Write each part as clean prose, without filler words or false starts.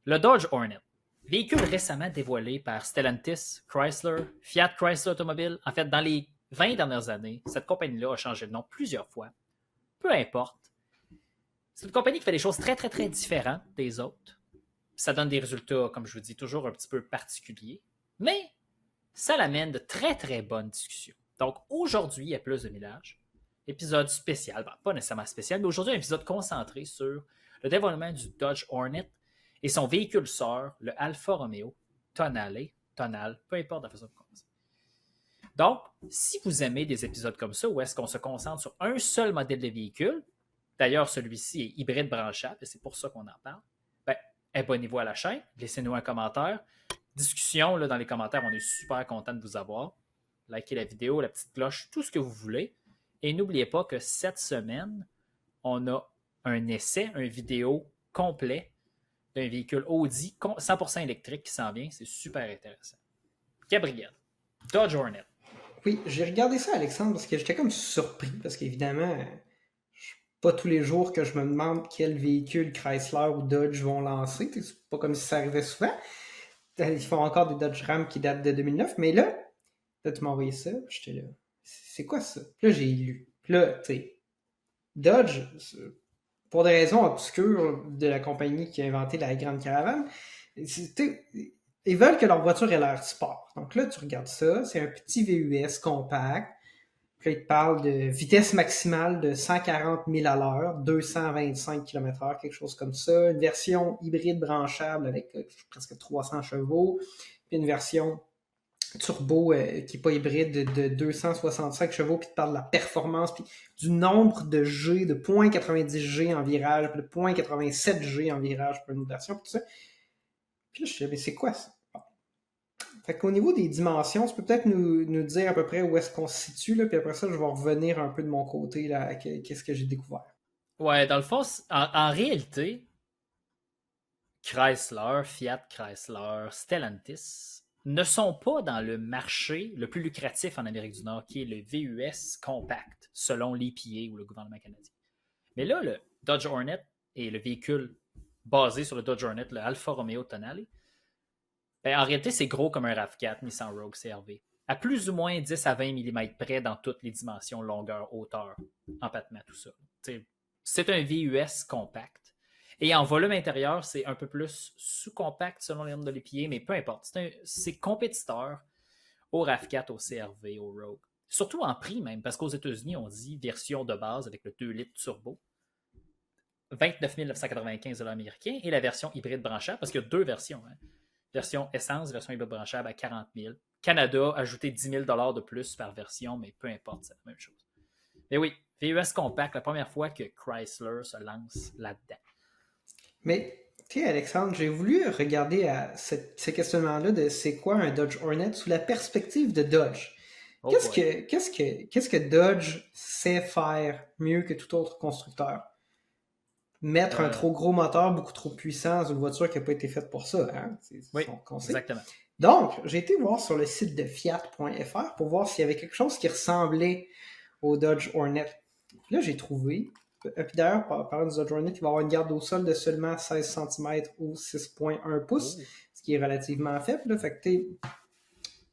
Le Dodge Hornet, véhicule récemment dévoilé par Stellantis, Chrysler, Fiat Chrysler Automobile. En fait, dans les 20 dernières années, cette compagnie-là a changé de nom plusieurs fois. Peu importe. C'est une compagnie qui fait des choses très, très, très différentes des autres. Ça donne des résultats, comme je vous dis, toujours un petit peu particuliers. Mais ça l'amène de très, très bonnes discussions. Donc, aujourd'hui, à Plus de Millage, épisode spécial, pas nécessairement spécial, mais aujourd'hui, un épisode concentré sur le développement du Dodge Hornet et son véhicule sœur, le Alfa Romeo Tonale, peu importe la façon de commencer. Donc, si vous aimez des épisodes comme ça, où est-ce qu'on se concentre sur un seul modèle de véhicule, d'ailleurs, celui-ci est hybride branchable, et c'est pour ça qu'on en parle, ben, abonnez-vous à la chaîne, laissez-nous un commentaire. Discussion là, dans les commentaires, on est super content de vous avoir. Likez la vidéo, la petite cloche, tout ce que vous voulez. Et n'oubliez pas que cette semaine, on a un essai, une vidéo complet d'un véhicule Audi 100% électrique qui s'en vient. C'est super intéressant. Gabriel, Dodge Hornet. Oui, j'ai regardé ça, Alexandre, parce que j'étais comme surpris, parce qu'évidemment, pas tous les jours que je me demande quel véhicule Chrysler ou Dodge vont lancer. C'est pas comme si ça arrivait souvent. Ils font encore des Dodge Ram qui datent de 2009, mais là tu m'as envoyé ça, j'étais là. C'est quoi ça? Puis là, j'ai lu. Puis là, tu sais, Dodge, pour des raisons obscures de la compagnie qui a inventé la Grande Caravane, ils veulent que leur voiture ait l'air sport. Donc là, tu regardes ça, c'est un petit VUS compact. Puis là, ils te parlent de vitesse maximale de 140 000 à l'heure, 225 km/h, quelque chose comme ça. Une version hybride branchable avec presque 300 chevaux. Puis une version turbo qui n'est pas hybride de 265 chevaux, puis tu parles de la performance, puis du nombre de G, de 0.90 G en virage, puis de 0.87 G en virage pour une version, puis tout ça. Puis là, je me disais, mais c'est quoi ça? Bon. Fait qu'au niveau des dimensions, tu peux peut-être nous dire à peu près où est-ce qu'on se situe, là, puis après ça, je vais revenir un peu de mon côté, là, qu'est-ce que j'ai découvert. Ouais, dans le fond, en réalité, Chrysler, Fiat Chrysler, Stellantis ne sont pas dans le marché le plus lucratif en Amérique du Nord, qui est le VUS compact, selon l'EPA ou le gouvernement canadien. Mais là, le Dodge Hornet et le véhicule basé sur le Dodge Hornet, le Alfa Romeo Tonale, ben, en réalité, c'est gros comme un RAV4 Nissan Rogue CRV. À plus ou moins 10 à 20 mm près dans toutes les dimensions, longueur, hauteur, empattement, tout ça. C'est un VUS compact. Et en volume intérieur, c'est un peu plus sous-compact selon les normes de l'EPA, mais peu importe. C'est compétiteur au RAV4, au CRV, au Rogue. Surtout en prix même, parce qu'aux États-Unis, on dit version de base avec le 2 litres turbo, 29 995 américains, et la version hybride branchable, parce qu'il y a deux versions. Hein. Version essence, version hybride branchable à 40 000. Canada, ajouté 10 000 de plus par version, mais peu importe, c'est la même chose. Mais oui, VUS Compact, la première fois que Chrysler se lance là-dedans. Mais, tu sais, Alexandre, j'ai voulu regarder à ce questionnement-là de c'est quoi un Dodge Hornet sous la perspective de Dodge. Oh boy. Qu'est-ce que Dodge sait faire mieux que tout autre constructeur? Mettre un Euh, trop gros moteur beaucoup trop puissant dans une voiture qui n'a pas été faite pour ça, hein? C'est oui, son concept. exactement. Donc, j'ai été voir sur le site de fiat.fr pour voir s'il y avait quelque chose qui ressemblait au Dodge Hornet. Puis là, j'ai trouvé. Puis d'ailleurs, parlant du Dodge Hornet, il va avoir une garde au sol de seulement 16 cm ou 6,1 pouces, ce qui est relativement faible. Là. Fait que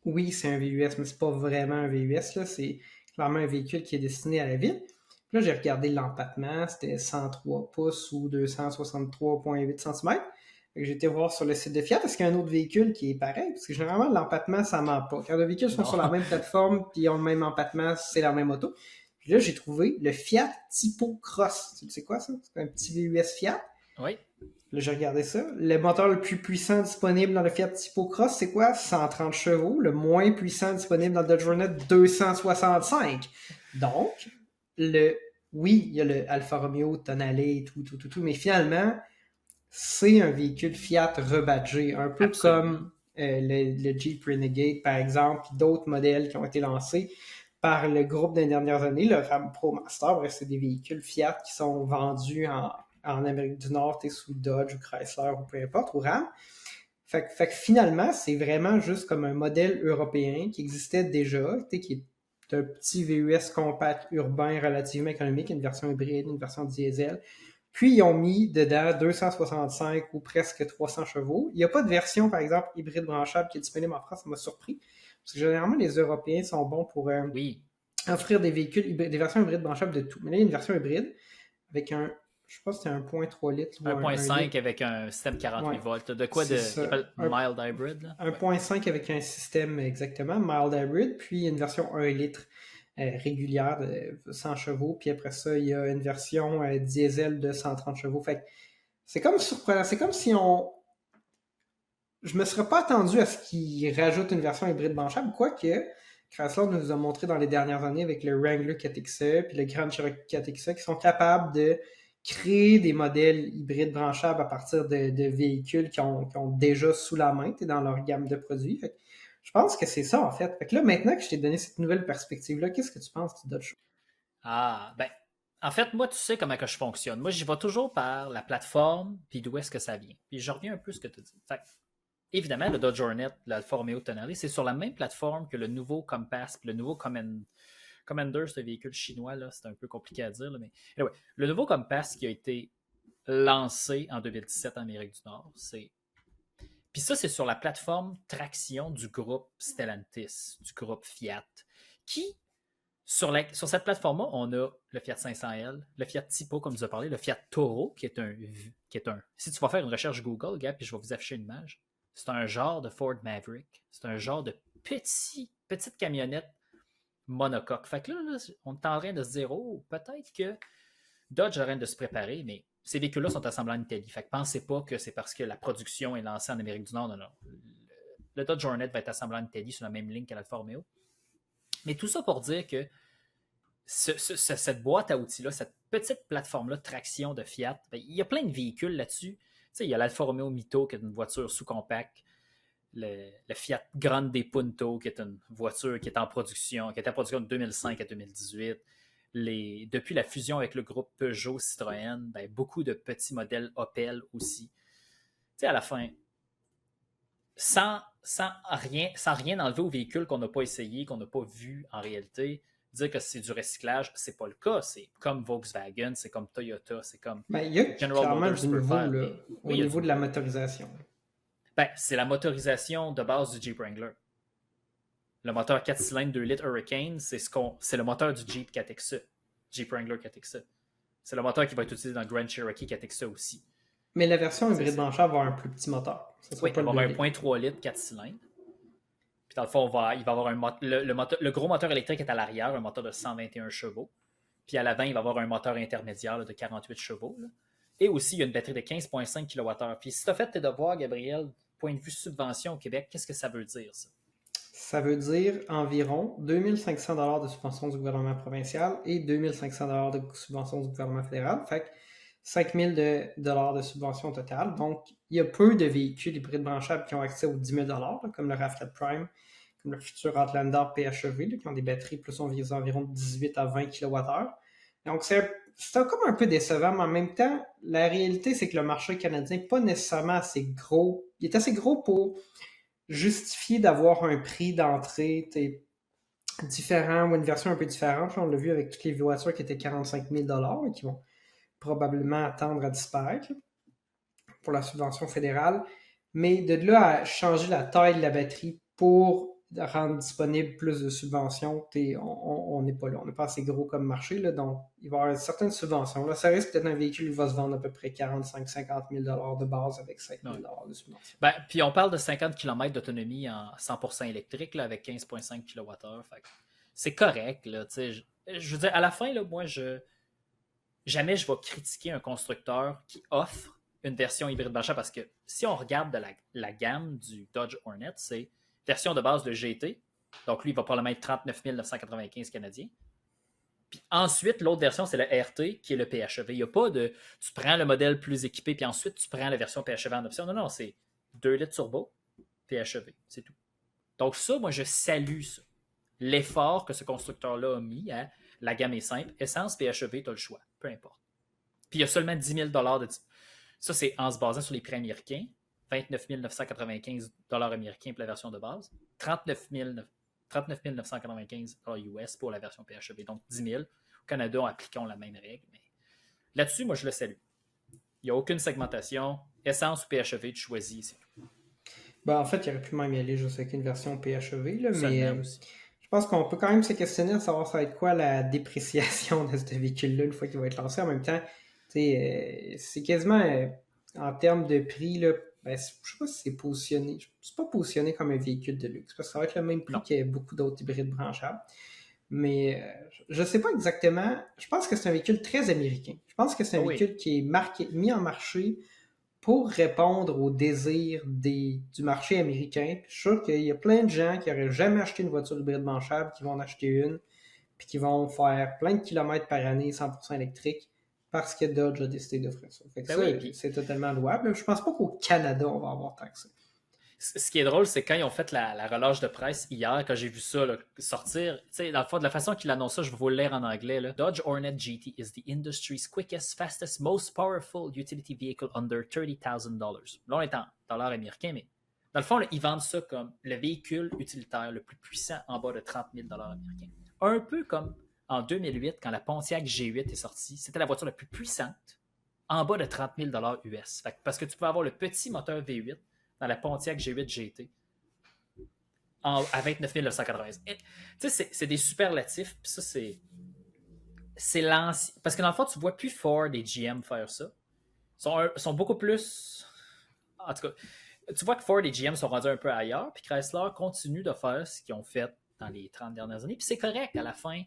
oui, c'est un VUS, mais c'est pas vraiment un VUS. Là. C'est clairement un véhicule qui est destiné à la ville. Puis là, j'ai regardé l'empattement, c'était 103 pouces ou 263,8 cm. J'ai été voir sur le site de Fiat, est-ce qu'il y a un autre véhicule qui est pareil? Parce que généralement, l'empattement, ça ment pas. Quand les véhicules sont sur la même plateforme et ont le même empattement, c'est la même auto. Puis là, j'ai trouvé le Fiat Tipo Cross. Tu sais quoi ça? C'est un petit VUS Fiat. Oui. Là, j'ai regardé ça. Le moteur le plus puissant disponible dans le Fiat Tipo Cross, c'est quoi? 130 chevaux. Le moins puissant disponible dans le Dodge Hornet, 265. Donc, oui, il y a le Alfa Romeo, Tonale et tout, mais finalement, c'est un véhicule Fiat rebadgé, un peu Absolument. comme le Jeep Renegade, par exemple, puis d'autres modèles qui ont été lancés par le groupe des dernières années, le Ram Pro Master. Bref, c'est des véhicules Fiat qui sont vendus en Amérique du Nord, sous Dodge ou Chrysler ou peu importe, ou Ram. Fait que finalement, c'est vraiment juste comme un modèle européen qui existait déjà, qui est un petit VUS compact urbain relativement économique, une version hybride, une version diesel, Puis, ils ont mis dedans 265 ou presque 300 chevaux. Il n'y a pas de version, par exemple, hybride branchable qui est disponible en France. Ça m'a surpris. Parce que généralement, les Européens sont bons pour Oui, offrir des véhicules, des versions hybrides branchables de tout. Mais là, il y a une version hybride avec je pense que c'est un 1.3 litres ou un 1.5 litre. avec un système 48 Ouais, volts. De quoi c'est de. Il ça. appelle mild hybrid, là? Ouais. 1.5 avec un système exactement, mild hybrid, puis une version 1 litre régulière de 100 chevaux, puis après ça, il y a une version diesel de 130 chevaux. Fait que c'est comme surprenant. C'est comme si je me serais pas attendu à ce qu'ils rajoutent une version hybride branchable, quoique Chrysler nous a montré dans les dernières années avec le Wrangler 4XE puis le Grand Cherokee 4XE qu'ils sont capables de créer des modèles hybrides branchables à partir de véhicules qui ont déjà sous la main dans leur gamme de produits. Fait que je pense que c'est ça en fait. Fait que là, maintenant que je t'ai donné cette nouvelle perspective-là, qu'est-ce que tu penses de Dodge? Ah, ben. En fait, moi, tu sais comment que je fonctionne. Moi, j'y vais toujours par la plateforme, puis d'où est-ce que ça vient. Puis je reviens un peu à ce que tu dis. Fait que, évidemment, le Dodge Hornet, l'Alfa Romeo Tonale, c'est sur la même plateforme que le nouveau Compass, puis le nouveau Commander, ce véhicule chinois, là, c'est un peu compliqué à dire, là, mais anyway, le nouveau Compass qui a été lancé en 2017 en Amérique du Nord, c'est. Puis ça, c'est sur la plateforme traction du groupe Stellantis, du groupe Fiat, qui, sur cette plateforme-là, on a le Fiat 500L, le Fiat Tipo, comme vous avez parlé, le Fiat Toro, qui est un. Si tu vas faire une recherche Google, gars, puis je vais vous afficher une image, c'est un genre de Ford Maverick. C'est un genre de petite camionnette monocoque. Fait que là, on est en train de se dire, oh, peut-être que Dodge est en train de se préparer, mais ces véhicules-là sont assemblés en Italie. Fait que pensez pas que c'est parce que la production est lancée en Amérique du Nord. Non, non. Le Dodge Hornet va être assemblé en Italie sur la même ligne que l'Alfa Romeo. Mais tout ça pour dire que cette boîte à outils-là, cette petite plateforme-là de traction de Fiat, ben, il y a plein de véhicules là-dessus. Il y a l'Alfa Romeo Mito, qui est une voiture sous-compact, le Fiat Grande Punto, qui est une voiture qui est en production, qui était en production de 2005 à 2018. Depuis la fusion avec le groupe Peugeot Citroën, ben, beaucoup de petits modèles Opel aussi. À la fin, sans rien enlever au véhicule qu'on n'a pas essayé, qu'on n'a pas vu en réalité, dire que c'est du recyclage, c'est pas le cas. C'est comme Volkswagen, c'est comme Toyota, c'est comme Ben, il y a General clairement Motors du peut nouveau faire. là, Mais oui, au il y a du niveau de la nouveau. motorisation. Ben, c'est la motorisation de base du Jeep Wrangler. Le moteur 4 cylindres 2 litres Hurricane, c'est le moteur du Jeep 4XE, Jeep Wrangler 4XE. C'est le moteur qui va être utilisé dans le Grand Cherokee 4XE aussi. Mais la version hybride C'est- branchable va avoir un plus petit moteur. Ce ne Oui, sera pas elle le va 2 avoir un litres. 1.3 litres 4 cylindres. Puis dans le fond, il va avoir le gros moteur électrique est à l'arrière, un moteur de 121 chevaux. Puis à l'avant, il va avoir un moteur intermédiaire là, de 48 chevaux. Là. Et aussi, il y a une batterie de 15,5 kWh. Puis si tu as fait tes devoirs, Gabriel, point de vue subvention au Québec, qu'est-ce que ça veut dire, ça? Ça veut dire environ 2500 $ de subvention du gouvernement provincial et 2500 $ de subvention du gouvernement fédéral. Fait que 5000 $ de subvention au total. Donc, il y a peu de véhicules hybrides branchables qui ont accès aux 10 000 $ comme le RAV4 Prime, comme le futur Outlander PHEV, là, qui ont des batteries plus environ 18 à 20 kWh. Donc, c'est comme un peu décevant, mais en même temps, la réalité, c'est que le marché canadien n'est pas nécessairement assez gros. Il est assez gros pour justifier d'avoir un prix d'entrée différent ou une version un peu différente. On l'a vu avec toutes les voitures qui étaient 45 000 $ et qui vont probablement attendre à disparaître pour la subvention fédérale. Mais de là à changer la taille de la batterie pour rendre disponible plus de subventions, on n'est pas là. On n'est pas assez gros comme marché. Là, donc, il va y avoir certaines subventions. Là, ça risque peut-être un véhicule qui va se vendre à peu près 45-50 000 $ de base avec 5 000 Ouais. $ de subvention. Ben, puis on parle de 50 km d'autonomie en 100% électrique là, avec 15,5 kWh. C'est correct. Là, je veux dire, à la fin, là, moi, jamais je vais critiquer un constructeur qui offre une version hybride branchable parce que si on regarde de la gamme du Dodge Hornet, c'est version de base de GT. Donc lui, il va probablement être 39 995 canadiens. Puis ensuite, l'autre version, c'est le RT, qui est le PHEV. Il n'y a pas de tu prends le modèle plus équipé, puis ensuite tu prends la version PHEV en option. Non, non, c'est 2 litres turbo, PHEV, c'est tout. Donc ça, moi, je salue ça. L'effort que ce constructeur-là a mis à la gamme est simple. Essence, PHEV, tu as le choix, peu importe. Puis il y a seulement 10 000 de. Ça, c'est en se basant sur les prix américains. 29 995 américains pour la version de base. 39 995 US pour la version PHEV. Donc 10 000. Au Canada, appliquons la même règle. Mais là-dessus, moi, je le salue. Il n'y a aucune segmentation. Essence ou PHEV, tu choisis. C'est tout. Ben, en fait, il aurait pu même y aller juste avec une version PHEV, là, mais Seulement aussi. je pense qu'on peut quand même se questionner à savoir ça va être quoi la dépréciation de ce véhicule-là une fois qu'il va être lancé. En même temps, c'est quasiment en termes de prix, là, ben, je sais pas si c'est positionné. C'est pas positionné comme un véhicule de luxe, parce que ça va être le même prix Non. que beaucoup d'autres hybrides branchables. Mais je sais pas exactement. Je pense que c'est un véhicule très américain. Je pense que c'est un Oh oui. véhicule qui est mis en marché pour répondre aux désirs du marché américain. Puis je suis sûr qu'il y a plein de gens qui n'auraient jamais acheté une voiture hybride branchable qui vont en acheter une, puis qui vont faire plein de kilomètres par année 100% électrique parce que Dodge a décidé d'offrir ça. Fait que Ben ça, oui, puis c'est totalement louable. Je pense pas qu'au Canada, on va avoir tant que ça. ce qui est drôle, c'est quand ils ont fait la relâche de presse hier, quand j'ai vu ça là, sortir, tu sais, dans le fond, de la façon qu'ils annoncent ça, je vais vous le lire en anglais. Là. Dodge Hornet GT is the industry's quickest, fastest, most powerful utility vehicle under $30,000. Là, on est en dollars américains, mais dans le fond, là, ils vendent ça comme le véhicule utilitaire le plus puissant en bas de 30 000 américains. Un peu comme en 2008, quand la Pontiac G8 est sortie, c'était la voiture la plus puissante en bas de 30 000 US. Fait que, parce que tu peux avoir le petit moteur V8 dans la Pontiac G8 GT à 29 980. Tu sais, c'est des superlatifs. Puis ça, c'est l'ancien. Parce que dans le fond, tu vois plus Ford et GM faire ça. Ils sont beaucoup plus. En tout cas, tu vois que Ford et GM sont rendus un peu ailleurs. Puis Chrysler continue de faire ce qu'ils ont fait dans les 30 dernières années. Puis c'est correct à la fin.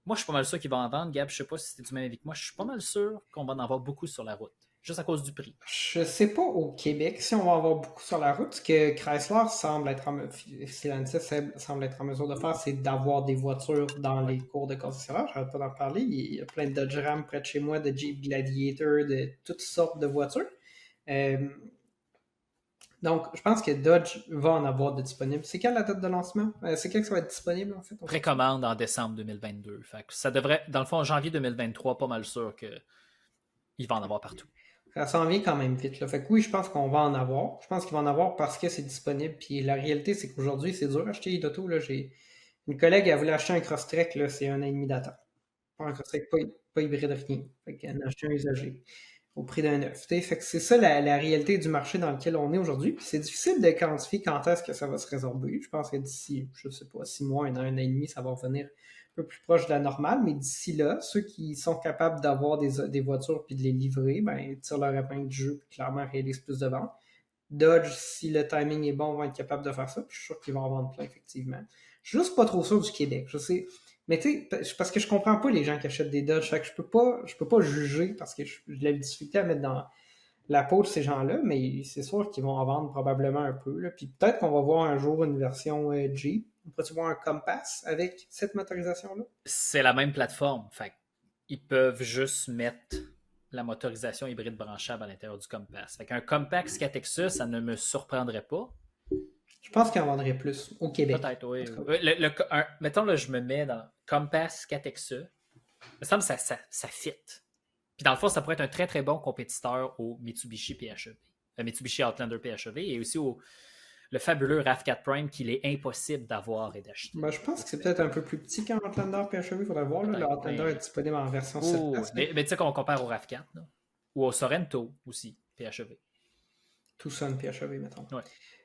Moi, je suis pas mal sûr qu'ils vont en vendre. Gab, je sais pas si c'était du même avis que moi. Je suis pas mal sûr qu'on va en avoir beaucoup sur la route. Juste à cause du prix. Je sais pas au Québec si on va avoir beaucoup sur la route. Ce que Chrysler semble être Stellantis semble être en mesure de faire, c'est d'avoir des voitures dans Ouais. les cours de concessionnaire. J'arrête pas d'en parler. Il y a plein de Dodge Ram près de chez moi, de Jeep Gladiator, de toutes sortes de voitures. Euh, donc, je pense que Dodge va en avoir de disponibles. C'est quelle la date de lancement? C'est quand que ça va être disponible, en fait? Précommande en décembre 2022. Fait que ça devrait, dans le fond, en janvier 2023, pas mal sûr qu'il va en avoir partout. Ça s'en vient quand même vite, là. Fait que oui, je pense qu'on va en avoir. Je pense qu'il va en avoir parce que c'est disponible. Puis la réalité, c'est qu'aujourd'hui, c'est dur d'acheter des autos. Là. J'ai une collègue, elle voulait acheter un Crosstrek, là, c'est 1 an et demi d'attente. Pas un Crosstrek, pas hybride, rien. Fait qu'elle en a acheté un usagé au prix d'un neuf. Fait que c'est ça la réalité du marché dans lequel on est aujourd'hui. Puis c'est difficile de quantifier quand est-ce que ça va se résorber. Je pense que d'ici, je sais pas, 6 mois, 1 an et demi, ça va revenir un peu plus proche de la normale. Mais d'ici là, ceux qui sont capables d'avoir des voitures puis de les livrer, ben, ils tirent leur épingle du jeu puis clairement réalisent plus de ventes. Dodge, si le timing est bon, vont être capables de faire ça. Puis je suis sûr qu'ils vont en vendre plein, effectivement. Je suis juste pas trop sûr du Québec. Je sais. Mais tu sais, parce que je comprends pas les gens qui achètent des Dodge. Fait que je peux pas juger parce que j'ai de la difficulté à mettre dans la peau de ces gens-là, mais c'est sûr qu'ils vont en vendre probablement un peu. Là. Puis peut-être qu'on va voir un jour une version Jeep. On pourrait voir un Compass avec cette motorisation-là? C'est la même plateforme. Fait ils peuvent juste mettre la motorisation hybride branchable à l'intérieur du Compass. Fait qu'un Compact 4XE, ça ne me surprendrait pas. Je pense qu'il en vendrait plus au Québec. Peut-être, oui. Mettons, là, je me mets dans Compass 4XE. Il me semble que ça fit. Puis dans le fond, ça pourrait être un très très bon compétiteur au Mitsubishi PHEV. Mitsubishi Outlander PHEV et aussi le fabuleux RAV4 Prime qu'il est impossible d'avoir et d'acheter. Ben, je pense que c'est peut-être un peu plus petit qu'un Outlander PHEV, il faudrait voir. Là. Le Outlander est disponible en version 7 places. Mais tu sais qu'on compare au RAV4, là. Ou au Sorento aussi, PHEV. Tucson PHEV, mettons. Ouais.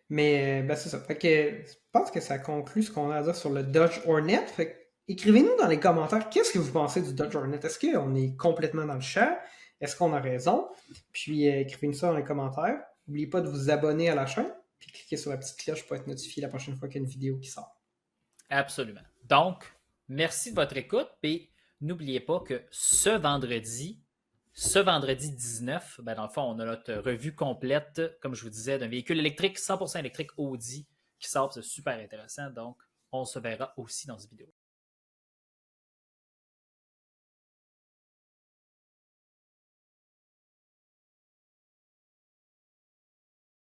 Mais ben, c'est ça. Fait que, je pense que ça conclut ce qu'on a à dire sur le Dodge Hornet. Fait que, écrivez-nous dans les commentaires qu'est-ce que vous pensez du Dodge Hornet. Est-ce qu'on est complètement dans le champ? Est-ce qu'on a raison? Puis écrivez-nous ça dans les commentaires. N'oubliez pas de vous abonner à la chaîne. Puis cliquez sur la petite cloche pour être notifié la prochaine fois qu'il y a une vidéo qui sort. Absolument. Donc, merci de votre écoute. Et n'oubliez pas que ce vendredi 19, ben dans le fond, on a notre revue complète, comme je vous disais, d'un véhicule électrique, 100% électrique Audi qui sort. C'est super intéressant. Donc, on se verra aussi dans cette vidéo.